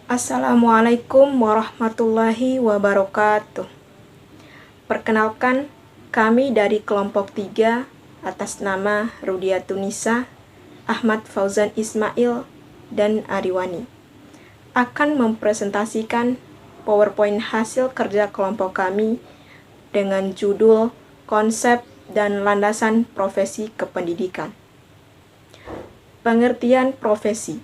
Assalamualaikum warahmatullahi wabarakatuh. Perkenalkan, kami dari kelompok 3 atas nama Rudiatunisa, Ahmad Fauzan Ismail, dan Ariwani akan mempresentasikan PowerPoint hasil kerja kelompok kami dengan judul Konsep dan Landasan Profesi Kependidikan. Pengertian profesi.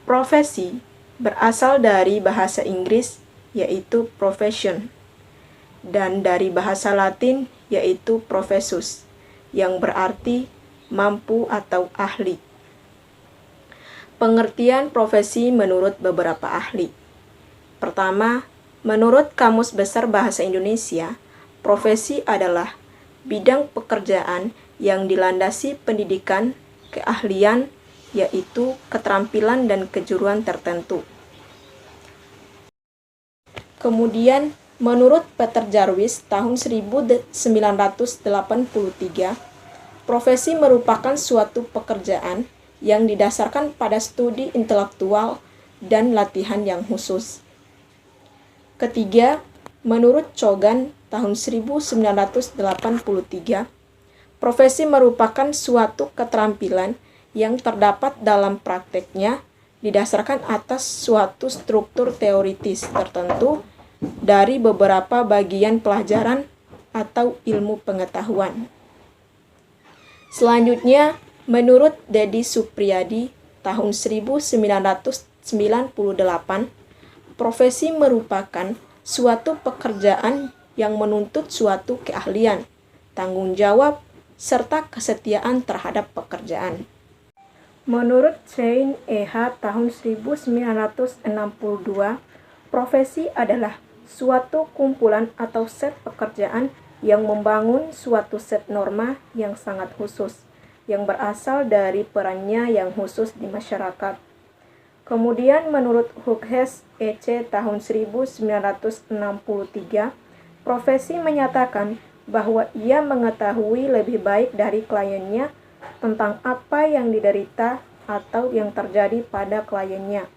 Profesi berasal dari bahasa Inggris yaitu profession dan dari bahasa Latin yaitu professus yang berarti mampu atau ahli. Pengertian profesi menurut beberapa ahli. Pertama, menurut Kamus Besar Bahasa Indonesia, profesi adalah bidang pekerjaan yang dilandasi pendidikan, keahlian, yaitu keterampilan dan kejuruan tertentu. Kemudian, menurut Peter Jarvis tahun 1983, profesi merupakan suatu pekerjaan yang didasarkan pada studi intelektual dan latihan yang khusus. Ketiga, menurut Chogan tahun 1983, profesi merupakan suatu keterampilan yang terdapat dalam prakteknya didasarkan atas suatu struktur teoritis tertentu dari beberapa bagian pelajaran atau ilmu pengetahuan. Selanjutnya, menurut Dedi Supriyadi tahun 1998, profesi merupakan suatu pekerjaan yang menuntut suatu keahlian, tanggung jawab, serta kesetiaan terhadap pekerjaan. Menurut Sein E.H. tahun 1962, profesi adalah suatu kumpulan atau set pekerjaan yang membangun suatu set norma yang sangat khusus, yang berasal dari perannya yang khusus di masyarakat. Kemudian menurut Hughes E.C. tahun 1963, profesi menyatakan bahwa ia mengetahui lebih baik dari kliennya tentang apa yang diderita atau yang terjadi pada kliennya.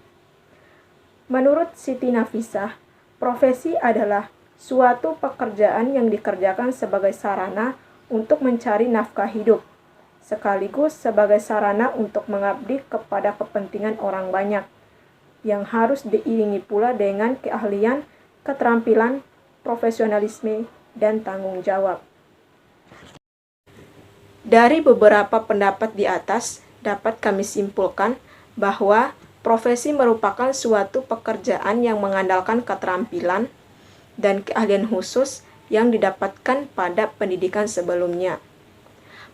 Menurut Siti Nafisah, profesi adalah suatu pekerjaan yang dikerjakan sebagai sarana untuk mencari nafkah hidup, sekaligus sebagai sarana untuk mengabdi kepada kepentingan orang banyak, yang harus diiringi pula dengan keahlian, keterampilan, profesionalisme, dan tanggung jawab. Dari beberapa pendapat di atas, dapat kami simpulkan bahwa profesi merupakan suatu pekerjaan yang mengandalkan keterampilan dan keahlian khusus yang didapatkan pada pendidikan sebelumnya.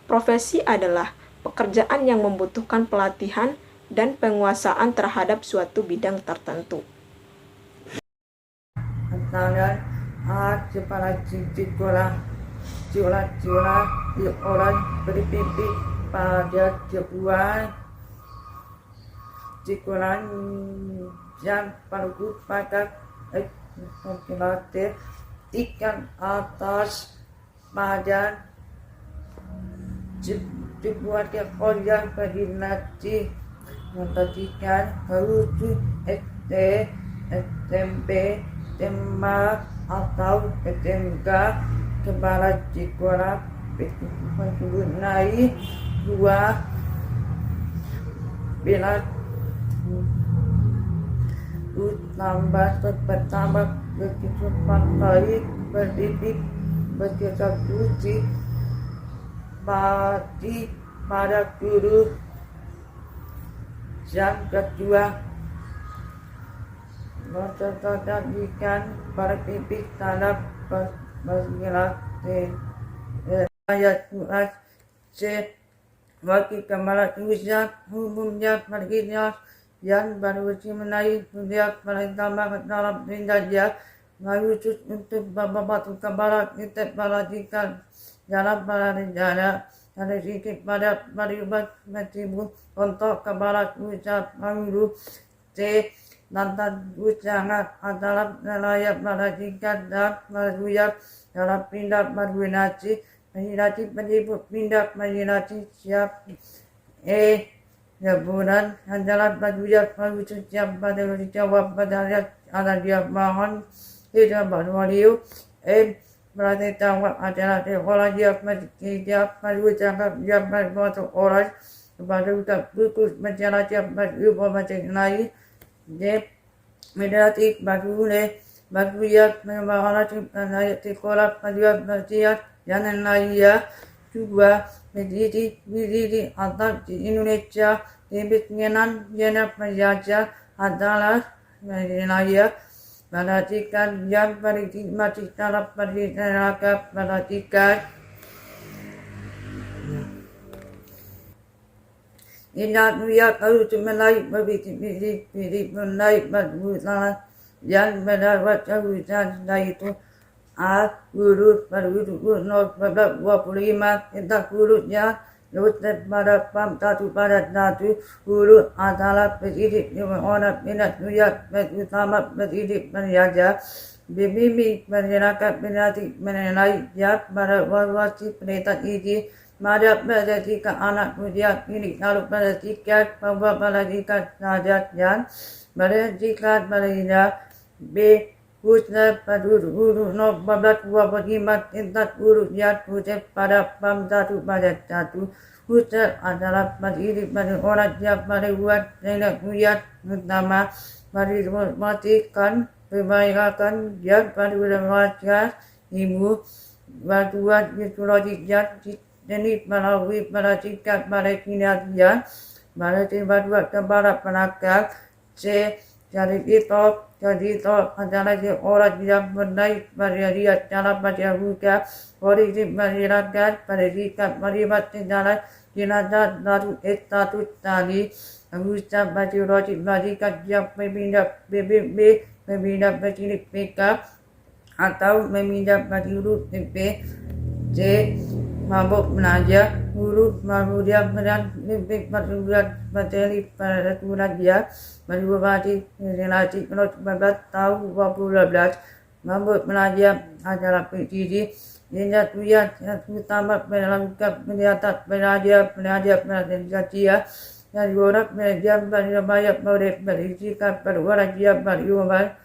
Profesi adalah pekerjaan yang membutuhkan pelatihan dan penguasaan terhadap suatu bidang tertentu. Cula-cula di orang berpipi pada jebuan cikulan yang paruh pada ikan atas badan jebuan ke koyak berdinati mentatikan harus SMP tembak atau SMK kepala cikulan naik dua bila bertambah begitu pantai berdidik bergerak suci bagi pada guru yang kedua memperhatikan para pipik tanah bergerak ayat Quran C bagi kepala tujuan umumnya baginya yang baru menaik sejak perintah dalam tinggalnya mewujud untuk membantu kepala kita perhatikan dalam rencana ada sedikit pada maribat metibu untuk kepala tujuan baru C lantan ujangan adalah nelayan perhatikan dan meruyak dalam pindah berwinasi Majinati penyebut pindah majinati siap Jaburan adalah bajuya baru setiap pada jawab pada ada dia mohon tidak berwaliu berarti tahu adalah orang dia baru cakap dia berbuat orang baru tak buku menjadi dia baru macam lain dia menjadi baru le baru ya membawa ayat sekolah baru bersiap jangan lain ya juga menjadi atau di Indonesia demikianan jenis penjajah adalah menjadi perhatikan yang berhikmat dalam perhatikan ingat ya kalau cuma naik berbicara naik berbicara yang mendapat kehujan itu guru berguru no 25 tentang gurunya Lutut pada pam satu pada satu guru adalah pendidik yang orang minat nuyak utama pendidik penjaga bimbing masyarakat pendidik mengenai jak pada wasi pendidikan ini pada pendidikan anak muda ini kalau pendidikan bahwa pendidikan saja dan pendidikan pendidikan b Khususnya pada guru no 25 tingkat guru yang khusus pada pam satu pada satu khusus adalah pendidik pada orang yang pada buat nenek buyut utama pada matikan perbaikan yang pada wajah ibu bantuan psikologi yang jenis melalui pendidikan pada kinerja pada bantuan kepada penakar jadi itu adalah orang yang menaik pada dia dalam baca buka politik masyarakat pada sikap melibat dalam jenazah lalu status tadi usaha baca logik masyarakat yang memindah BBB memindah bercilik PK atau memindah baca huruf PP C mabuk belajar guru kemudian lebih bertugas materi pada dia berubah relasi kalau 19 tahun 2012 mabuk belajar adalah PTD yang utama melakukan belajar dia dan orang belajar banyak boleh berisikan perwara dia berubah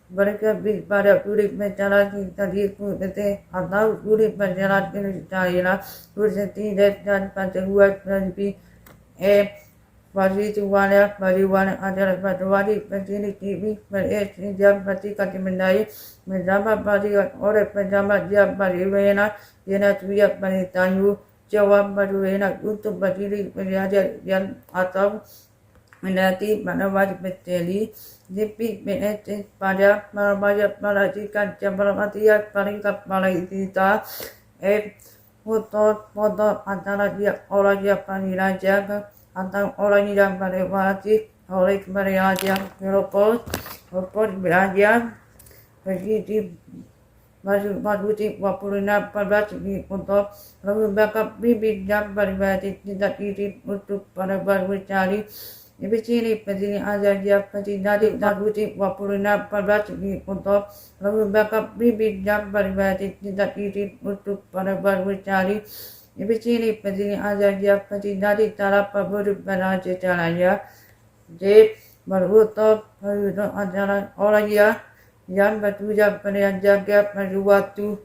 mereka pada kulit menjalani tadi putih atau kulit menjalani cahaya kulit tidak dan panjang lebih bariwana adalah bariwani penjini TV jam perhatikan dimendai menjama bari oleh penjama jam bariwana yana tuya baritanyu jawab bariwana untuk berdiri belajar yang atau mendaki mana wajib berteli Zipi BNT pada merabaya perhatikan jambal matiak peringkat malai kita foto antara dia orang yang panggilan jaga antara orang yang berwajib oleh belajar Europol belajar begitu masuk 26 14 untuk lembaga bibit yang berbeda tidak izin untuk para berbicara di sini penting ajar dia penting dari Daguti 26 14 untuk lembaga bibit yang berbeda tidak izin untuk para berbicara di sini penting ajar dia penting dari cara berbeda caranya J berutup adalah orang yang bertujuan menjaga waktu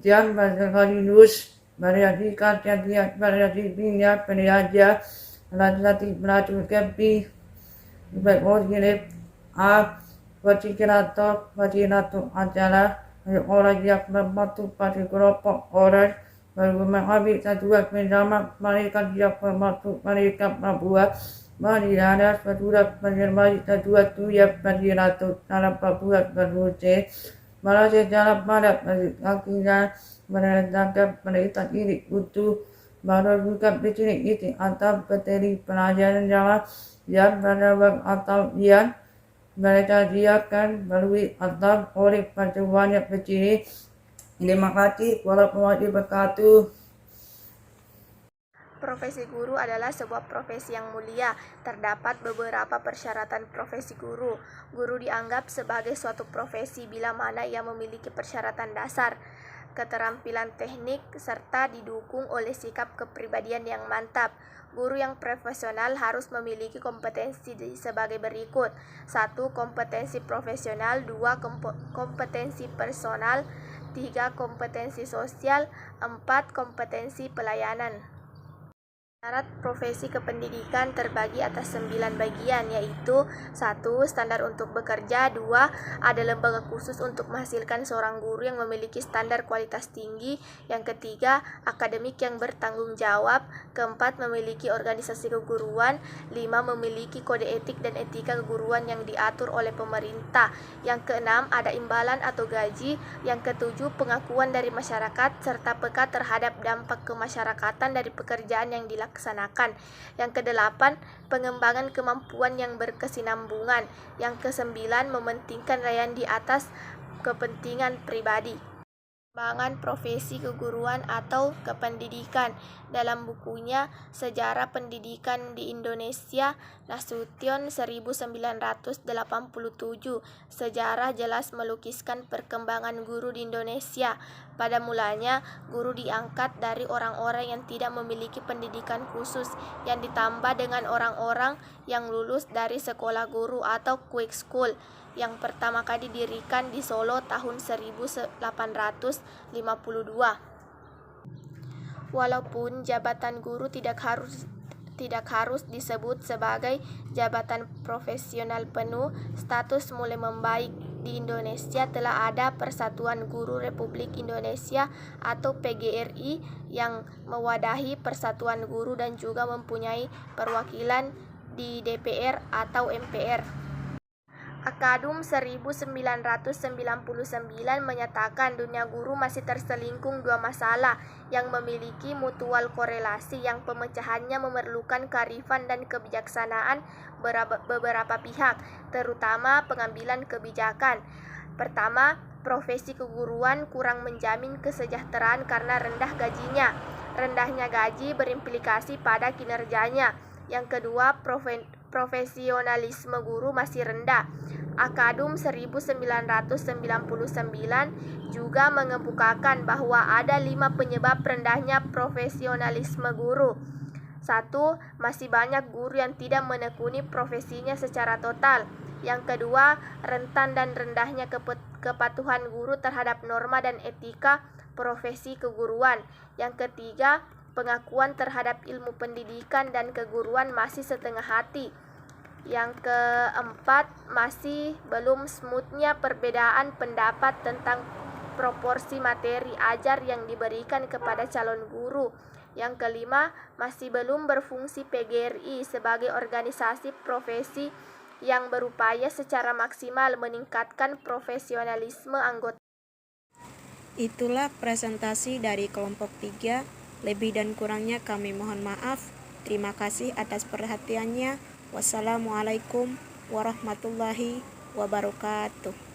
yang berkaligus berhadikan yang berhadinya penjaga lati belatu kepi berorganib wajinato adalah orang yang membantu pada kelompok orang memahami tujuan bersama mereka yang membantu mereka membuat Mariana Fatura menyermai tujuan yang wajinato dalam pembuat berwujud malah sejarah pada akhirnya menentangkan penelitian ini untuk merupakan bisnis itu atau peteri pelajaran Jawa yang berbeda atau yang mereka diakan melalui atau oleh pertemuan kecil. Terima kasih. Wassalamualaikum warahmatullahi wabarakatuh. Profesi guru adalah sebuah profesi yang mulia. Terdapat beberapa persyaratan profesi guru. Guru dianggap sebagai suatu profesi bila mana ia memiliki persyaratan dasar, keterampilan teknik, serta didukung oleh sikap kepribadian yang mantap. Guru yang profesional harus memiliki kompetensi sebagai berikut. 1. Kompetensi profesional. 2. Kompetensi personal. 3. Kompetensi sosial. 4. Kompetensi pelayanan. Syarat profesi kependidikan terbagi atas 9 bagian, yaitu 1. Standar untuk bekerja. 2. Ada lembaga khusus untuk menghasilkan seorang guru yang memiliki standar kualitas tinggi. Yang ketiga, akademik yang bertanggung jawab. Keempat, memiliki organisasi keguruan. 5. Memiliki kode etik dan etika keguruan yang diatur oleh pemerintah. Yang keenam, ada imbalan atau gaji. Yang ketujuh, pengakuan dari masyarakat serta peka terhadap dampak kemasyarakatan dari pekerjaan yang dilaksanakan. Yang kedelapan, pengembangan kemampuan yang berkesinambungan. Yang kesembilan, mementingkan rayaan di atas kepentingan pribadi. Pengembangan profesi keguruan atau kependidikan. Dalam bukunya Sejarah Pendidikan di Indonesia, Nasution 1987, sejarah jelas melukiskan perkembangan guru di Indonesia. Pada mulanya, guru diangkat dari orang-orang yang tidak memiliki pendidikan khusus, yang ditambah dengan orang-orang yang lulus dari sekolah guru atau quick school, yang pertama kali didirikan di Solo tahun 1852. Walaupun jabatan guru tidak harus disebut sebagai jabatan profesional penuh, status mulai membaik. Di Indonesia telah ada Persatuan Guru Republik Indonesia atau PGRI yang mewadahi Persatuan Guru dan juga mempunyai perwakilan di DPR atau MPR. Akadum 1999 menyatakan dunia guru masih terselingkung dua masalah yang memiliki mutual korelasi yang pemecahannya memerlukan kearifan dan kebijaksanaan beberapa pihak, terutama pengambilan kebijakan. Pertama, profesi keguruan kurang menjamin kesejahteraan karena rendah gajinya. Rendahnya gaji berimplikasi pada kinerjanya. Yang kedua, profesionalisme guru masih rendah. Akadum 1999 juga mengemukakan bahwa ada 5 penyebab rendahnya profesionalisme guru. 1. Masih banyak guru yang tidak menekuni profesinya secara total. Yang kedua, rentan dan rendahnya kepatuhan guru terhadap norma dan etika profesi keguruan. Yang ketiga, pengakuan terhadap ilmu pendidikan dan keguruan masih setengah hati. Yang keempat, masih belum smoothnya perbedaan pendapat tentang proporsi materi ajar yang diberikan kepada calon guru. Yang kelima, masih belum berfungsi PGRI sebagai organisasi profesi yang berupaya secara maksimal meningkatkan profesionalisme anggota. Itulah presentasi dari kelompok 3. Lebih dan kurangnya kami mohon maaf. Terima kasih atas perhatiannya. Wassalamualaikum warahmatullahi wabarakatuh.